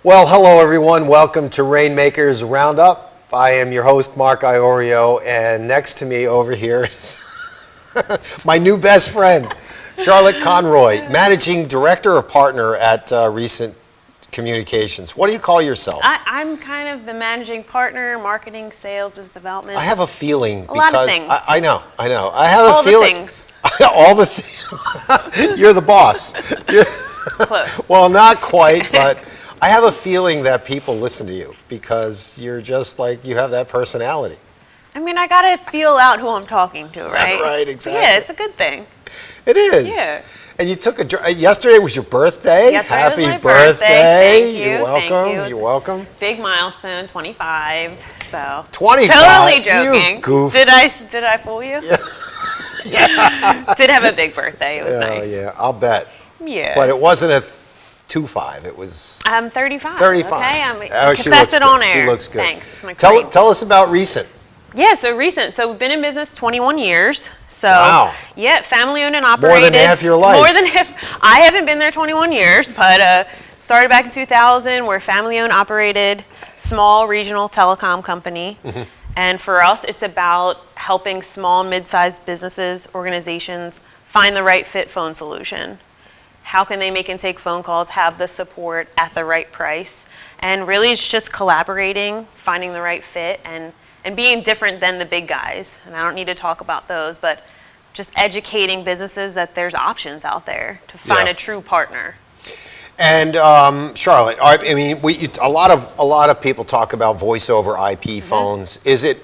Well, hello everyone. Welcome to Rainmakers Roundup. I am your host, Mark Iorio, and next to me over here is my new best friend, Charlotte Conroy, Managing Director or Partner at Recent Communications. What do you call yourself? I'm kind of the managing partner, marketing, sales, business development. I have a feeling a lot of things. I know. I have all a feeling. The things. All the things. You're the boss. Close. Well, not quite, but I have a feeling that people listen to you because you're just like, you have that personality. I mean, I gotta feel out who I'm talking to, right? Right, exactly. Yeah, it's a good thing. It is. Yeah. And you took yesterday was your birthday. Yesterday Happy was my birthday. Thank you. You're welcome. Thank you. You're welcome. Big milestone, 25. So 25. Totally joking. You goof. Did I fool you? Yeah. Did have a big birthday. It was nice. Oh yeah, I'll bet. Yeah. But it wasn't a 25. It was. I'm 35. 35. Okay, She confess looks it good. on air. She looks good. Thanks. My Tell queen. us about Recent. Yeah, so Recent. So we've been in business 21 years. So Wow. yeah, family owned and operated. More than half your life. More than half. I haven't been there 21 years, but started back in 2000. We're family owned, operated, small regional telecom company. Mm-hmm. And for us, it's about helping small, mid-sized businesses, organizations find the right fit phone solution. How can they make and take phone calls, have the support at the right price? And really it's just collaborating, finding the right fit, and being different than the big guys. And I don't need to talk about those, but just educating businesses that there's options out there to find a true partner. And Charlotte, I mean, a lot of people talk about voice over IP phones. Is it?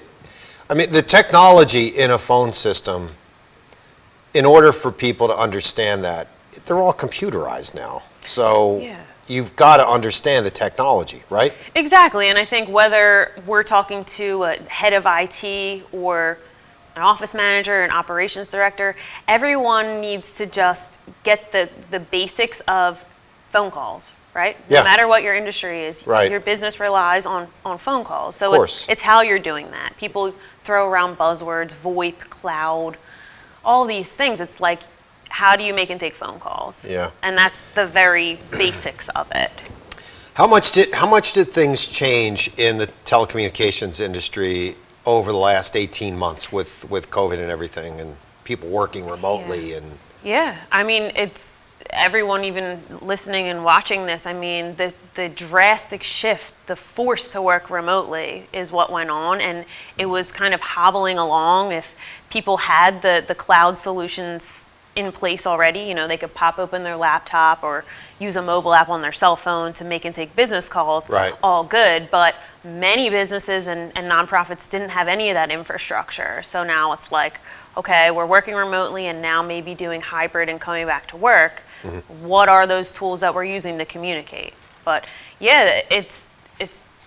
I mean, the technology in a phone system. In order for people to understand that, they're all computerized now. So you've got to understand the technology, right? Exactly, and I think whether we're talking to a head of IT or an office manager, an operations director, everyone needs to just get the basics of phone calls, right? Yeah. No matter what your industry is, right. Your business relies on phone calls. So it's how you're doing that. People throw around buzzwords, VoIP, cloud, all these things. It's like, how do you make and take phone calls? Yeah. And that's the very basics of it. How much did things change in the telecommunications industry over the last 18 months with COVID and everything and people working remotely Yeah, I mean, it's everyone even listening and watching this, I mean, the drastic shift, the force to work remotely is what went on, and it was kind of hobbling along. If people had the cloud solutions in place already, you know, they could pop open their laptop or use a mobile app on their cell phone to make and take business calls, right. All good, but many businesses and nonprofits didn't have any of that infrastructure. So now it's like, okay, we're working remotely and now maybe doing hybrid and coming back to work. Mm-hmm. What are those tools that we're using to communicate? But yeah, it's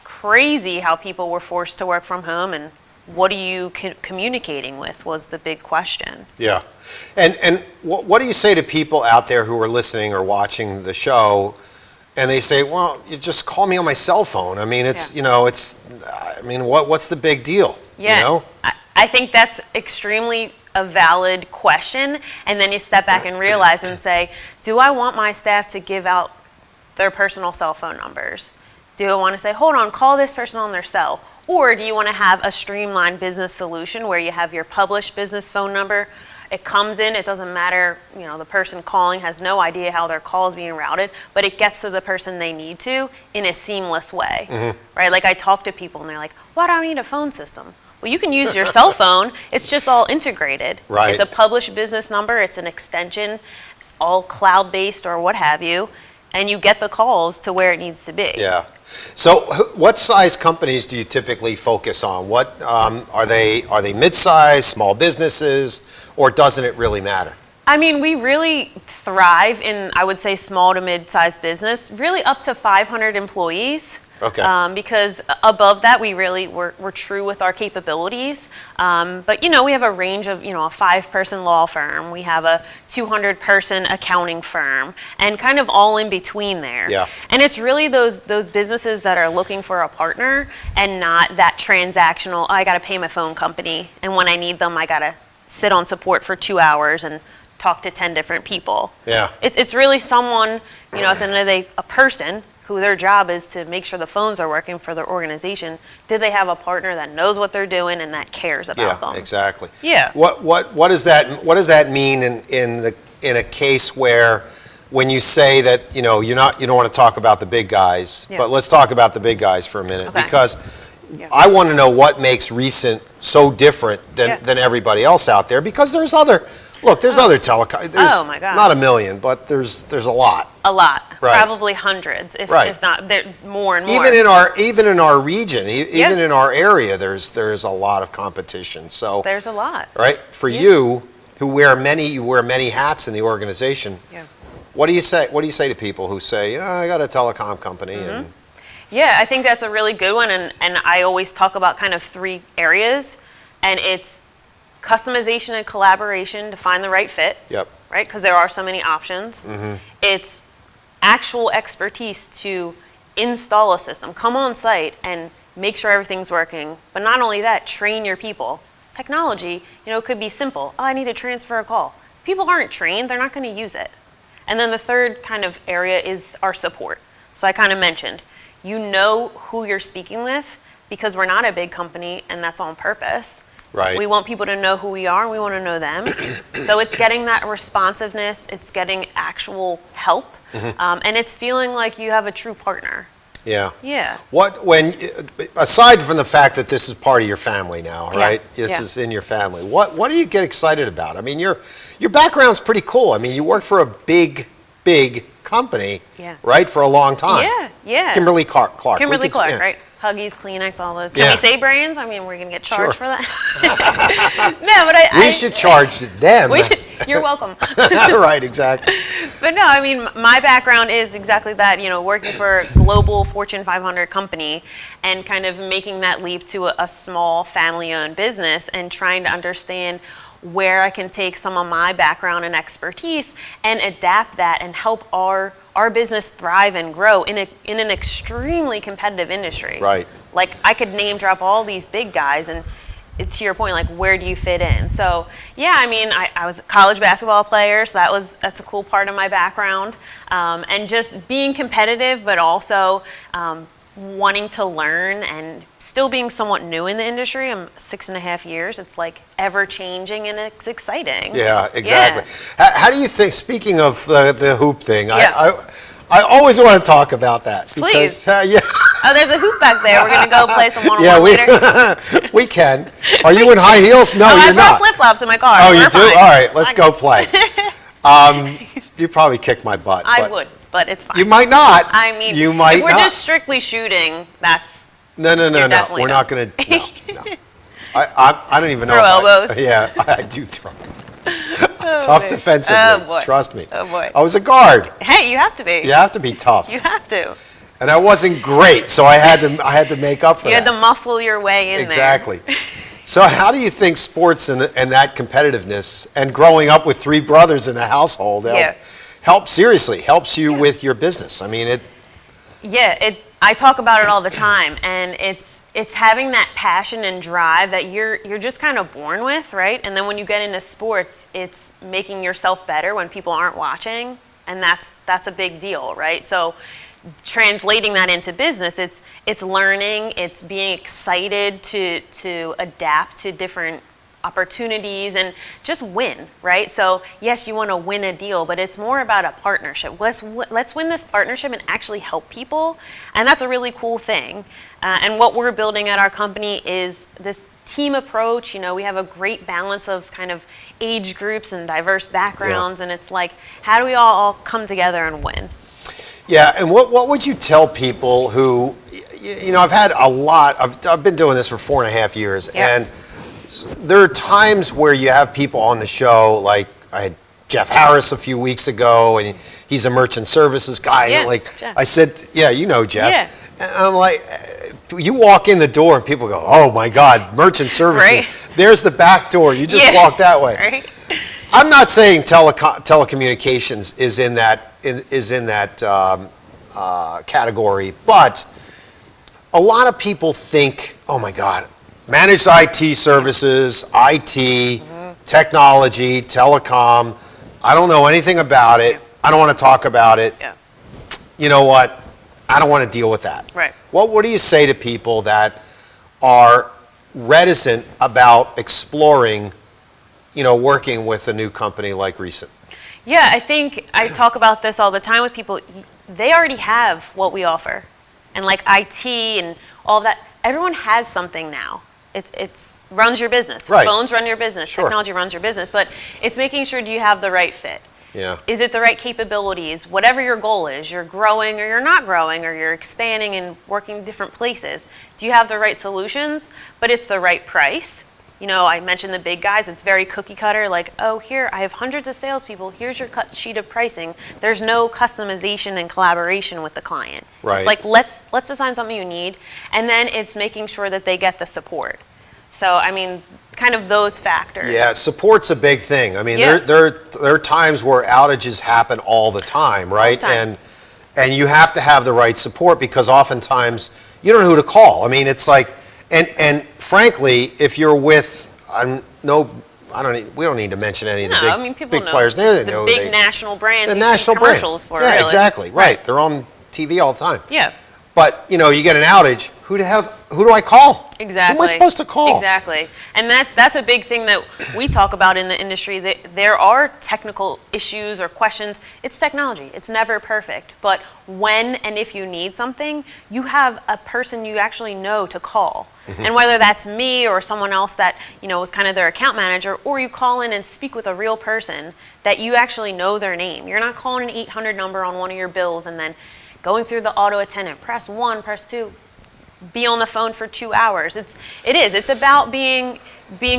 crazy how people were forced to work from home, and what are you communicating with was the big question. Yeah. And what do you say to people out there who are listening or watching the show and they say, well, you just call me on my cell phone. I mean, it's, you know, I mean, what's the big deal? Yeah. You know? I think that's extremely a valid question. And then you step back and realize and say, do I want my staff to give out their personal cell phone numbers? Do I want to say, hold on, call this person on their cell? Or do you want to have a streamlined business solution where you have your published business phone number? It comes in, it doesn't matter, you know, the person calling has no idea how their call is being routed, but it gets to the person they need to in a seamless way, right? Like I talk to people and they're like, why do I need a phone system? Well, you can use your cell phone, it's just all integrated. Right. It's a published business number, it's an extension, all cloud-based or what have you, and you get the calls to where it needs to be. Yeah. So what size companies do you typically focus on? What are they mid-size, small businesses, or doesn't it really matter? I mean, we really thrive in, I would say, small to mid-sized business, really up to 500 employees. Okay. Because above that, we're true with our capabilities. But, you know, we have a range of, you know, a 5-person law firm. We have a 200-person accounting firm, and kind of all in between there. Yeah. And it's really those businesses that are looking for a partner and not that transactional, I got to pay my phone company, and when I need them, I got to sit on support for 2 hours and talk to 10 different people. Yeah. It's really someone, you know, at the end of the day, a person who their job is to make sure the phones are working for their organization, did they have a partner that knows what they're doing and that cares about them? Yeah, exactly. Yeah. What does that mean in a case where, when you say that, you know, you don't want to talk about the big guys, Yeah. but let's talk about the big guys for a minute, Okay. because Yeah. I want to know what makes Recent so different than everybody else out there, because there's other telecom, there's Oh, my gosh. not a million, but there's a lot. A lot, Right. probably hundreds, if not more and more. Even in our region, even in our area, there's a lot of competition. So There's a lot. right, for you who wear many hats in the organization. Yeah. What do you say? What do you say to people who say, I got a telecom company and Yeah, I think that's a really good one, and I always talk about kind of 3 areas, and it's customization and collaboration to find the right fit. Yep. Right, because there are so many options. It's actual expertise to install a system, come on site and make sure everything's working. But not only that, train your people. Technology, could be simple. Oh, I need to transfer a call. People aren't trained, they're not going to use it. And then the third kind of area is our support. So I kind of mentioned, you know who you're speaking with, because we're not a big company, and that's on purpose. Right. We want people to know who we are, and we want to know them. So it's getting that responsiveness, it's getting actual help, and it's feeling like you have a true partner. Yeah. Yeah. Aside from the fact that this is part of your family now, right? This Yeah. is in your family. What do you get excited about? I mean, your background's pretty cool. I mean, you worked for a big company, Yeah. right, for a long time. Yeah. Kimberly Clark. Kimberly We could- Clark, yeah. right? Huggies, Kleenex, all those. Can Yeah. we say brands? I mean, we're going to get charged Sure. for that. No, but We should charge them. You're welcome. Right, exactly. But no, I mean, my background is exactly that, working for a global Fortune 500 company and kind of making that leap to a small family-owned business and trying to understand where I can take some of my background and expertise and adapt that and help our business thrive and grow in an extremely competitive industry. Right. Like, I could name drop all these big guys, and to your point, like, where do you fit in? So yeah, I mean, I was a college basketball player, so that's a cool part of my background, and just being competitive, but also wanting to learn and still being somewhat new in the industry. I'm 6.5 years. It's like ever changing, and it's exciting. Yeah, exactly. Yeah. How do you think, speaking of the hoop thing, Yeah. I always want to talk about that. Please. Because, yeah. Oh, there's a hoop back there. We're going to go play some one-on-one Yeah, later. we can. Are you in high heels? No, Oh, you're I brought not. flip-flops in my car. Oh, you We're do? fine. All right, let's go play. You probably kick my butt. I but would, but it's fine. You might not. I mean, you might if we're not. just strictly shooting, that's No. definitely We're not. not going to. No. I don't even know. Throw if elbows. Yeah, I do throw. Tough boy. defensively. Oh, boy. Trust me. Oh, boy. I was a guard. Hey, you have to be. You have to be tough. You have to. And I wasn't great, so I had to make up for You that. had to muscle your way in Exactly. So how do you think sports and that competitiveness and growing up with 3 brothers in the household helps you with your business? I mean, I talk about it all the time, and it's having that passion and drive that you're just kind of born with, right? And then when you get into sports, it's making yourself better when people aren't watching, and that's a big deal, right? So translating that into business, it's learning, it's being excited to adapt to different opportunities and just win, right? So yes, you want to win a deal, but it's more about a partnership. Let's win this partnership and actually help people, and that's a really cool thing. And what we're building at our company is this team approach. We have a great balance of kind of age groups and diverse backgrounds, and it's like, how do we all come together and win? Yeah, and what would you tell people who, I've had a lot, I've been doing this for 4.5 years, and there are times where you have people on the show, like I had Jeff Harris a few weeks ago, and he's a merchant services guy, and Jeff. I said, yeah, you know Jeff. Yeah. And I'm like, you walk in the door and people go, oh my God, merchant services, Right. There's the back door, you just walk that way. Right? I'm not saying telecommunications is in that category, but a lot of people think, oh my God, managed IT services, IT, technology, telecom, I don't know anything about it. I don't want to talk about it. Yeah. You know what? I don't want to deal with that. Right. What do you say to people that are reticent about exploring, working with a new company like Recent? Yeah, I think I talk about this all the time with people. They already have what we offer. And like IT and all of that, everyone has something now. It's runs your business. Right. Phones run your business. Sure. Technology runs your business. But it's making sure, do you have the right fit? Yeah. Is it the right capabilities? Whatever your goal is, you're growing or you're not growing or you're expanding and working different places. Do you have the right solutions? But it's the right price. I mentioned the big guys. It's very cookie cutter. Like, oh, here, I have hundreds of salespeople. Here's your cut sheet of pricing. There's no customization and collaboration with the client. Right. It's like, let's design something you need. And then it's making sure that they get the support. So, I mean, kind of those factors. Yeah, support's a big thing. I mean, Yeah. there are times where outages happen all the time, right? All the time. And you have to have the right support because oftentimes you don't know who to call. I mean, it's like, and frankly, if you're with, we don't need to mention any of the No, I mean, people big know players. They the know big national brands. the you see national brands. commercials for, Yeah, really. exactly. Right. They're on TV all the time. Yeah. But you get an outage. Who do I call? Exactly. Who am I supposed to call? Exactly. And that's a big thing that we talk about in the industry, that there are technical issues or questions. It's technology. It's never perfect. But when and if you need something, you have a person you actually know to call. Mm-hmm. And whether that's me or someone else that, was kind of their account manager, or you call in and speak with a real person that you actually know their name. You're not calling an 800 number on one of your bills and then going through the auto attendant, press 1, press 2. Be on the phone for 2 hours. It's about being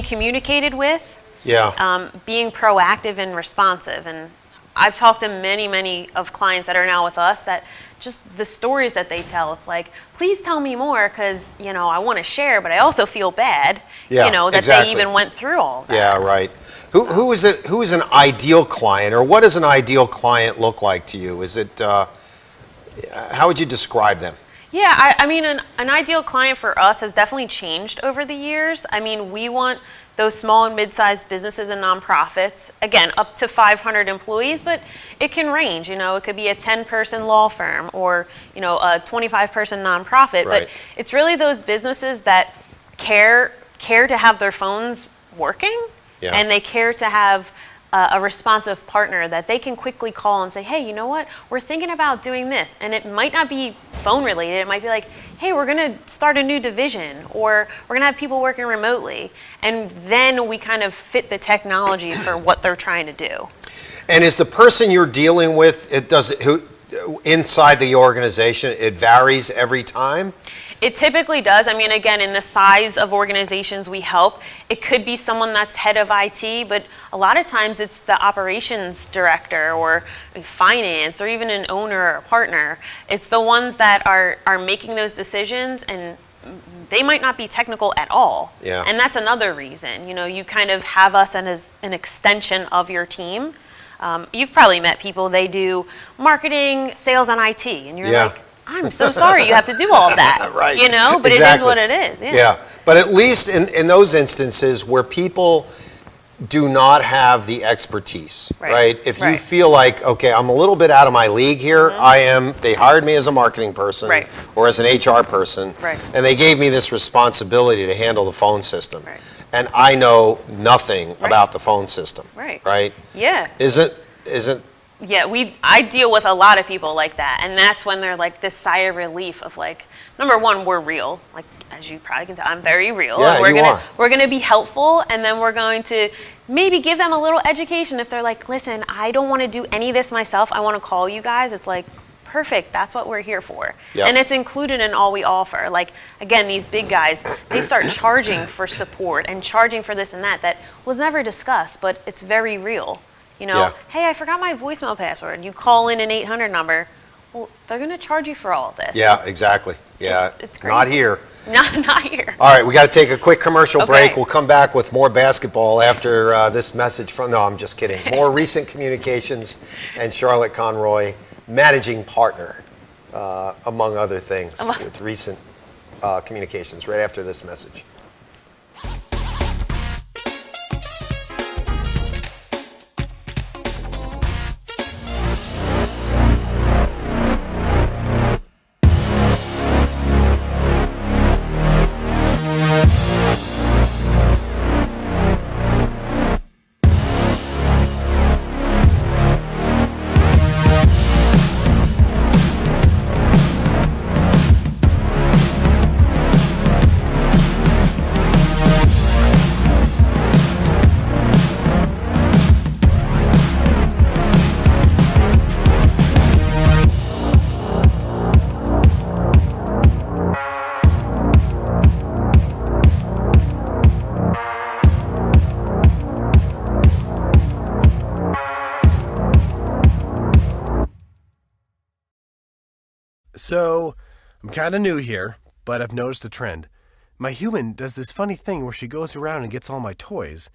communicated with, Yeah. being proactive and responsive. And I've talked to many of clients that are now with us that just the stories that they tell, it's like, please tell me more because, I want to share, but I also feel bad, Yeah, that exactly. they even went through all that. Yeah, right. Who is it? Who is an ideal client, or what does an ideal client look like to you? Is it? How would you describe them? Yeah, I mean, an ideal client for us has definitely changed over the years. I mean, we want those small and mid-sized businesses and nonprofits, again, up to 500 employees, but it can range. It could be a 10-person law firm or, a 25-person nonprofit. Right. But it's really those businesses that care to have their phones working, Yeah. and they care to have a responsive partner that they can quickly call and say, hey, you know what? We're thinking about doing this. And it might not be phone related. It might be like, hey, we're going to start a new division, or we're going to have people working remotely. And then we kind of fit the technology for what they're trying to do. And is the person you're dealing with, inside the organization, it varies every time? It typically does. I mean, again, in the size of organizations we help, it could be someone that's head of IT, but a lot of times it's the operations director or finance or even an owner or a partner. It's the ones that are making those decisions, and they might not be technical at all. Yeah. And that's another reason. You kind of have us as an extension of your team. You've probably met people, they do marketing, sales, and IT, and you're Yeah. like, I'm so sorry you have to do all of that. Right. But Exactly. it is what it is. Yeah. But at least in those instances where people do not have the expertise, right? If you Right. feel like, okay, I'm a little bit out of my league here, they hired me as a marketing person Right. or as an HR person, Right. and they gave me this responsibility to handle the phone system. Right. And I know nothing about the phone system. Right. Right? Yeah. Isn't Yeah, I deal with a lot of people like that, and that's when they're like this sigh of relief of like, number one, we're real. Like, as you probably can tell, I'm very real. Yeah, and you are. We're gonna be helpful, and then we're going to maybe give them a little education if they're like, listen, I don't want to do any of this myself. I want to call you guys. It's like, perfect. That's what we're here for. Yep. And it's included in all we offer. Like, again, these big guys, they start charging for support and charging for this and that was never discussed, but it's very real. Yeah. Hey, I forgot my voicemail password. You call in an 800 number. Well, they're going to charge you for all of this. Yeah, exactly. Yeah. It's Not crazy. here. Not here. All right, we got to take a quick commercial break. Okay. We'll come back with more basketball after this message from, no, I'm just kidding. More Recent Communications and Charlotte Conroy, managing partner, among other things, with Recent Communications, right after this message. So, I'm kind of new here, but I've noticed a trend. My human does this funny thing where she goes around and gets all my toys,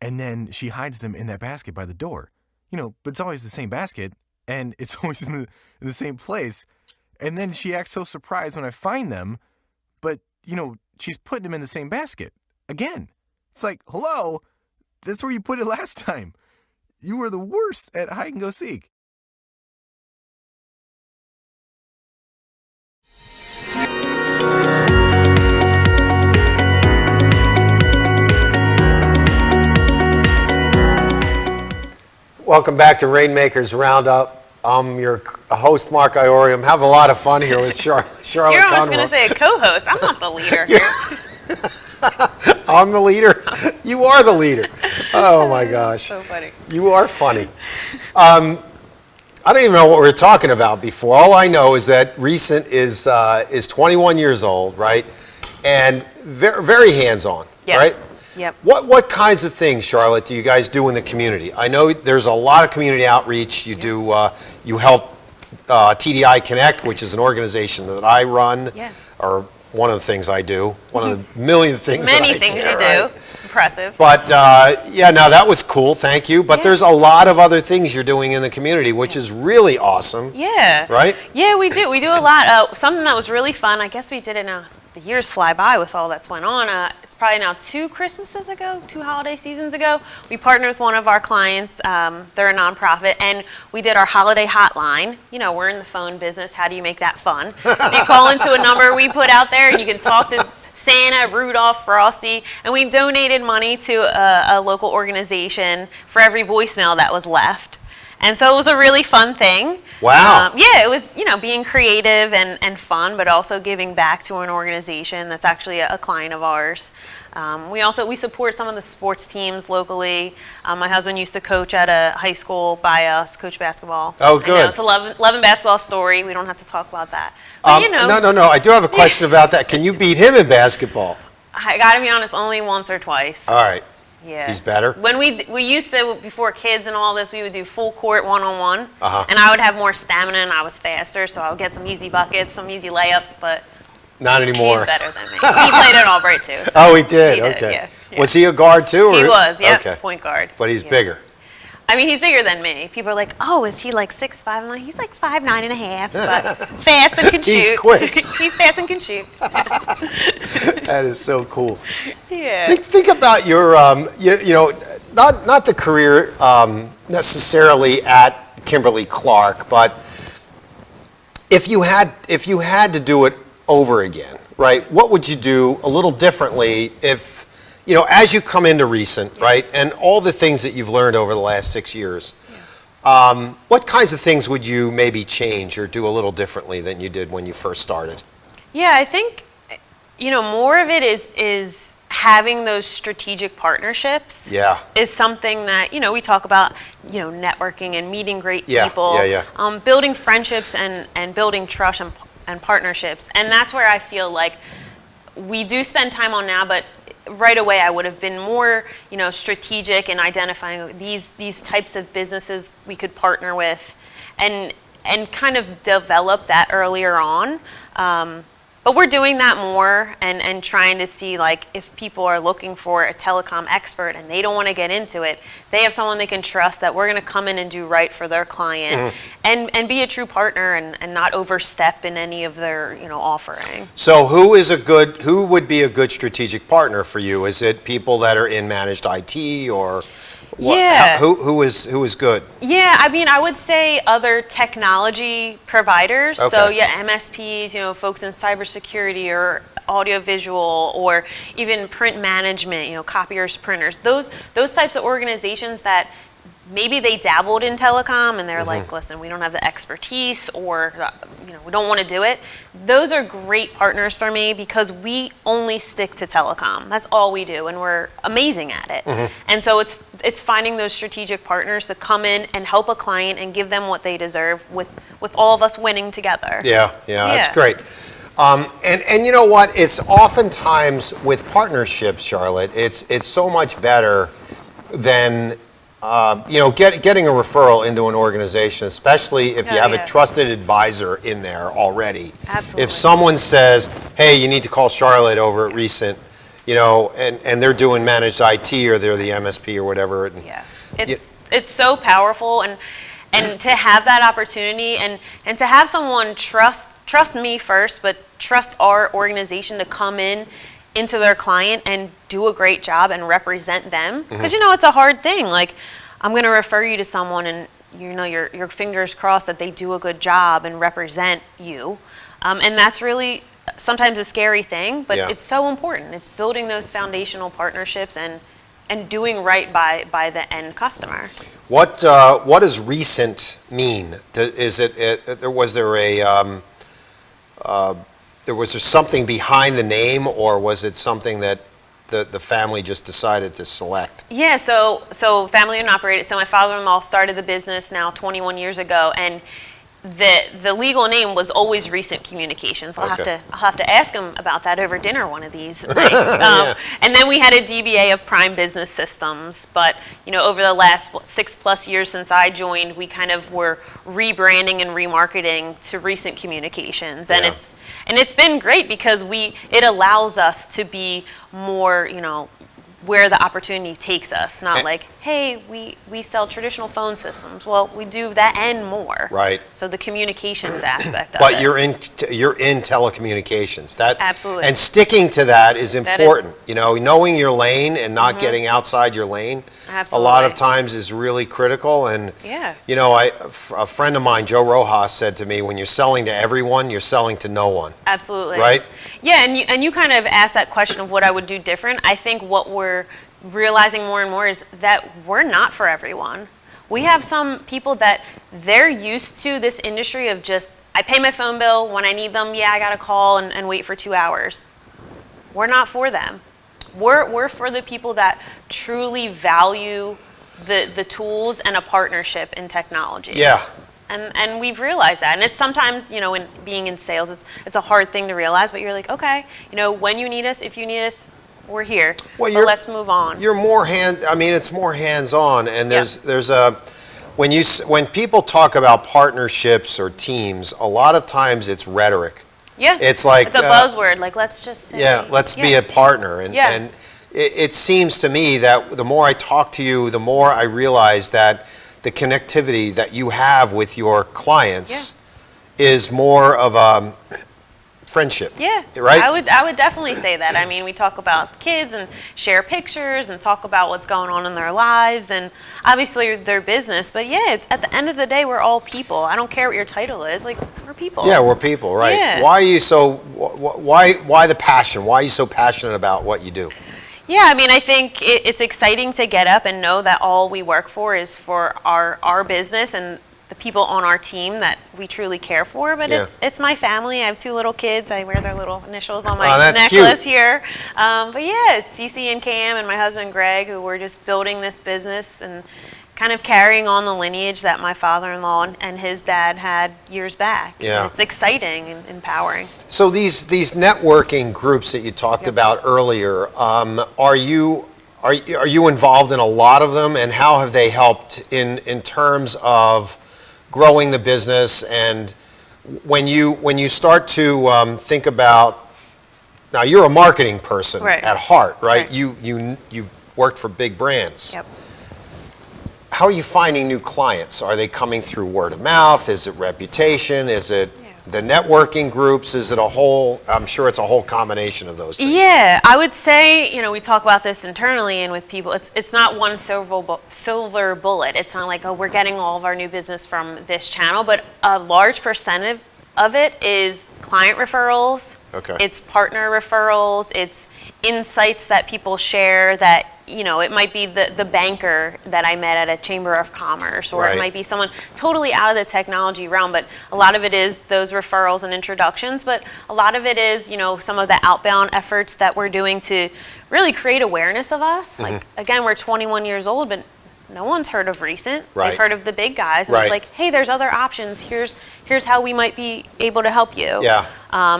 and then she hides them in that basket by the door. But it's always the same basket, and it's always in the same place. And then she acts so surprised when I find them, but, she's putting them in the same basket. Again. It's like, hello, that's where you put it last time. You were the worst at hide and go seek. Welcome back to Rainmakers Roundup. I'm your host, Mark Iori. I'm having a lot of fun here with Charlotte You're almost Conroy. going to say a co-host. I'm not the leader here. I'm the leader. You are the leader. Oh my gosh. So funny. You are funny. I don't even know what we were talking about before. All I know is that Recent is 21 years old, right? And very, very hands-on, Yes. right? Yep. What kinds of things, Charlotte, do you guys do in the community? I know there's a lot of community outreach. You do. You help TDI Connect, which is an organization that I run, Yeah. or one of the things I do. One of the million things Many that I things do. you right? do. Impressive. But yeah, no, that was cool. Thank you. But Yeah. there's a lot of other things you're doing in the community, which is really awesome. Yeah. Right? Yeah, we do. We do a lot. Something that was really fun. I guess we did it now. The years fly by with all that's went on. It's probably now 2 Christmases ago, 2 holiday seasons ago. We partnered with one of our clients. They're a nonprofit, and we did our holiday hotline. We're in the phone business. How do you make that fun? So you call into a number we put out there, and you can talk to Santa, Rudolph, Frosty, and we donated money to a local organization for every voicemail that was left. And so it was a really fun thing. Wow. Yeah, it was, being creative and fun, but also giving back to an organization that's actually a client of ours. We support some of the sports teams locally. My husband used to coach at a high school by us, coach basketball. Oh, good. I know, it's a 11 basketball story. We don't have to talk about that. But, No. I do have a question about that. Can you beat him in basketball? I got to be honest, only once or twice. All right. Yeah. He's better? When we used to, before kids and all this, we would do full court one-on-one. Uh-huh. And I would have more stamina and I was faster, so I would get some easy buckets, some easy layups, but Not anymore. he's better than me. He played at Albright too. So Oh, he did? He did, Okay. yeah. Was he a guard too? he or- was, yeah, Okay. point guard. But he's Yeah. bigger. I mean, he's bigger than me. People are like, oh, is he like 6'5"? I'm like, he's like 5'9" and a half, but fast and can shoot. He's quick. He's fast and can shoot. That is so cool. Yeah. Think about your, not the career necessarily at Kimberly-Clark, but if you had to do it over again, right? What would you do a little differently if, as you come into Recent, right, and all the things that you've learned over the last 6 years, what kinds of things would you maybe change or do a little differently than you did when you first started? Yeah, I think, more of it is having those strategic partnerships. Yeah. Is something that, we talk about, networking and meeting great Yeah, people. yeah. Building friendships and building trust and partnerships. And that's where I feel like we do spend time on now, but right away I would have been more, strategic in identifying these types of businesses we could partner with and kind of develop that earlier on. But we're doing that more and trying to see, like, if people are looking for a telecom expert and they don't want to get into it, they have someone they can trust that we're going to come in and do right for their client and be a true partner and not overstep in any of their, offering. So who would be a good strategic partner for you? Is it people that are in managed IT or what? Yeah. Who is good? Yeah, I mean, I would say other technology providers. Okay. So yeah, MSPs, folks in cybersecurity or audiovisual or even print management, copiers, printers. Those types of organizations that maybe they dabbled in telecom and they're like, listen, we don't have the expertise or, we don't want to do it. Those are great partners for me because we only stick to telecom. That's all we do and we're amazing at it. And so it's finding those strategic partners to come in and help a client and give them what they deserve with all of us winning together. Yeah, that's great. And you know what? It's oftentimes with partnerships, Charlotte, it's so much better than getting a referral into an organization, especially if you Oh, have yeah. a trusted advisor in there already. Absolutely. If someone says, hey, you need to call Charlotte over at Recent, and they're doing managed IT or they're the MSP or whatever. And, Yeah, it's so powerful, and to have that opportunity, and to have someone trust me first, but trust our organization to come into their client and do a great job and represent them, because it's a hard thing. Like, I'm going to refer you to someone, and your fingers crossed that they do a good job and represent you, and that's really sometimes a scary thing, but Yeah. it's so important. It's building those foundational partnerships and doing right by the end customer. What does Recent mean? Was there something behind the name, or was it something that the family just decided to select? Yeah, so family and operated. So my father-in-law started the business now 21 years ago, and the legal name was always Recent Communications. I'll Okay. have to ask him about that over dinner one of these nights. And then we had a DBA of Prime Business Systems, but over the last 6+ years since I joined, we kind of were rebranding and remarketing to Recent Communications, and Yeah. it's been great because it allows us to be more where the opportunity takes us, not like, hey, we sell traditional phone systems. Well, we do that and more. Right. So the communications aspect of But it. you're in telecommunications. Absolutely. And sticking to that is That is- important. Knowing your lane and not getting outside your lane. A lot of Absolutely. times is really critical. And Yeah. a friend of mine, Joe Rojas, said to me, when you're selling to everyone, you're selling to no one. Absolutely. Right? Yeah, and you kind of asked that question of what I would do different. I think what we're realizing more and more is that we're not for everyone. We have some people that they're used to this industry of just, I pay my phone bill when I need them. Yeah, I got to call and wait for 2 hours. We're not for them. We're for the people that truly value the tools and a partnership in technology. Yeah. And we've realized that. And it's sometimes, in being in sales, it's a hard thing to realize, but you're like, okay, when you need us, if you need us, we're here. Well, But let's move on. You're more it's more hands-on, and Yeah. there's a when people talk about partnerships or teams, a lot of times it's rhetoric. Yeah. It's like it's a buzzword. Like, let's just say. yeah, let's be a partner, and Yeah. and it seems to me that the more I talk to you, the more I realize that the connectivity that you have with your clients is more of a friendship. Yeah, Right? I would definitely say that. I mean, we talk about kids and share pictures and talk about what's going on in their lives and obviously their business. But yeah, it's at the end of the day, we're all people. I don't care what your title is. Like, we're people. Yeah, we're people, right? Yeah. Why are you so? Why the passion? Why are you so passionate about what you do? Yeah, I mean, I think it's exciting to get up and know that all we work for is for our business and the people on our team that we truly care for. But Yeah. it's my family. I have 2 little kids. I wear their little initials on my that's necklace cute. here. But yeah, it's Cece and Cam and my husband Greg, who we're just building this business and kind of carrying on the lineage that my father-in-law and his dad had years back. Yeah. It's exciting and empowering. So these networking groups that you talked about earlier, are you involved in a lot of them, and how have they helped in terms of growing the business? And when you start to think about, now you're a marketing person Right. at heart, right? Right. You've worked for big brands. Yep. How are you finding new clients? Are they coming through word of mouth? Is it reputation? Is it the networking groups? Is it a whole? I'm sure it's a whole combination of those things. Yeah, I would say, we talk about this internally and with people, it's not one silver bullet. It's not like, oh, we're getting all of our new business from this channel, but a large percentage of it is client referrals. Okay. It's partner referrals. It's insights that people share that, it might be the banker that I met at a chamber of commerce, or Right. it might be someone totally out of the technology realm, but a lot of it is those referrals and introductions, but a lot of it is, some of the outbound efforts that we're doing to really create awareness of us. Like, again, we're 21 years old, but no one's heard of Recent. Right. They've heard of the big guys. And Right. it's like, hey, there's other options. Here's how we might be able to help you. Yeah.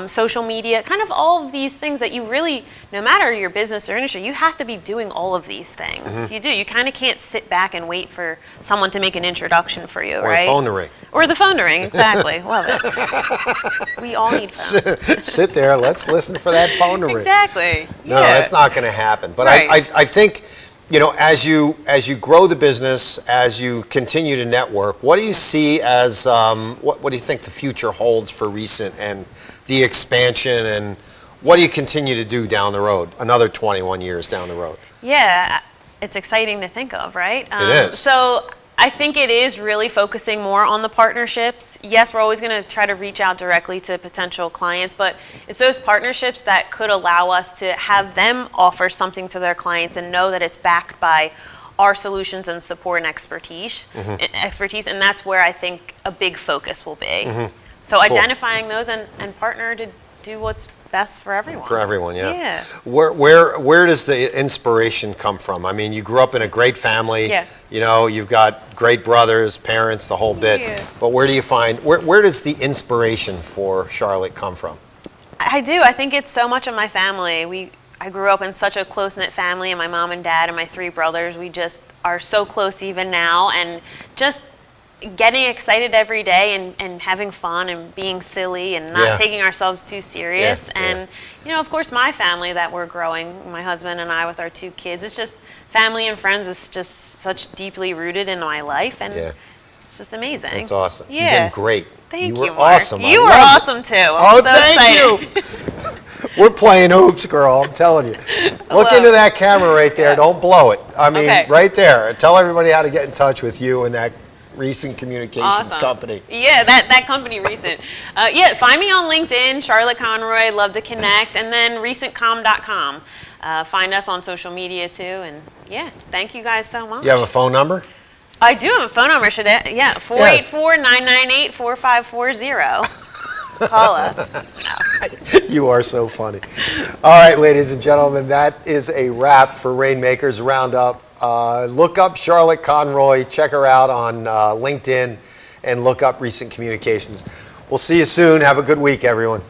Social media, kind of all of these things that you really, no matter your business or industry, you have to be doing all of these things. Mm-hmm. You do. You kind of can't sit back and wait for someone to make an introduction for you, Or right? the phone to ring. Or the phone to ring, exactly. Love it. We all need phones. Sit there, let's listen for that phone to ring. Exactly. No, yeah. that's not going to happen. But Right. I think, as you grow the business, as you continue to network, what do you see as what do you think the future holds for Recent and the expansion, and what do you continue to do down the road, another 21 years down the road? Yeah, it's exciting to think of, right? It is. So I think it is really focusing more on the partnerships. Yes, we're always going to try to reach out directly to potential clients, but it's those partnerships that could allow us to have them offer something to their clients and know that it's backed by our solutions and support and expertise. And that's where I think a big focus will be. So identifying those and partner to do what's best for everyone. For everyone, yeah. Yeah. Where does the inspiration come from? I mean, you grew up in a great family. Yeah. You've got great brothers, parents, the whole bit. Yeah. But where do you find where does the inspiration for Charlotte come from? I do. I think it's so much of my family. I grew up in such a close-knit family, and my mom and dad and my 3 brothers, we just are so close even now, and just getting excited every day and having fun and being silly and not taking ourselves too serious. Yeah, And, of course, my family that we're growing, my husband and I with our 2 kids, it's just family and friends is just such deeply rooted in my life, and it's just amazing. That's awesome. Yeah. You've been great. Thank you. You were Mark. awesome. You I were love it. awesome, too. I'm so thank excited. you. We're playing hoops, girl. I'm telling you. Look Hello. into that camera right there. Don't blow it. I mean, Okay. right there. Tell everybody how to get in touch with you and that Recent Communications company. Yeah, that company, Recent. Find me on LinkedIn, Charlotte Conroy. Love to connect. And then recentcom.com. Find us on social media, too. And, thank you guys so much. You have a phone number? I do have a phone number. 484-998-4540. Call us. You are so funny. All right, ladies and gentlemen, that is a wrap for Rainmakers Roundup. Look up Charlotte Conroy, check her out on LinkedIn, and look up Recent Communications. We'll see you soon. Have a good week, everyone.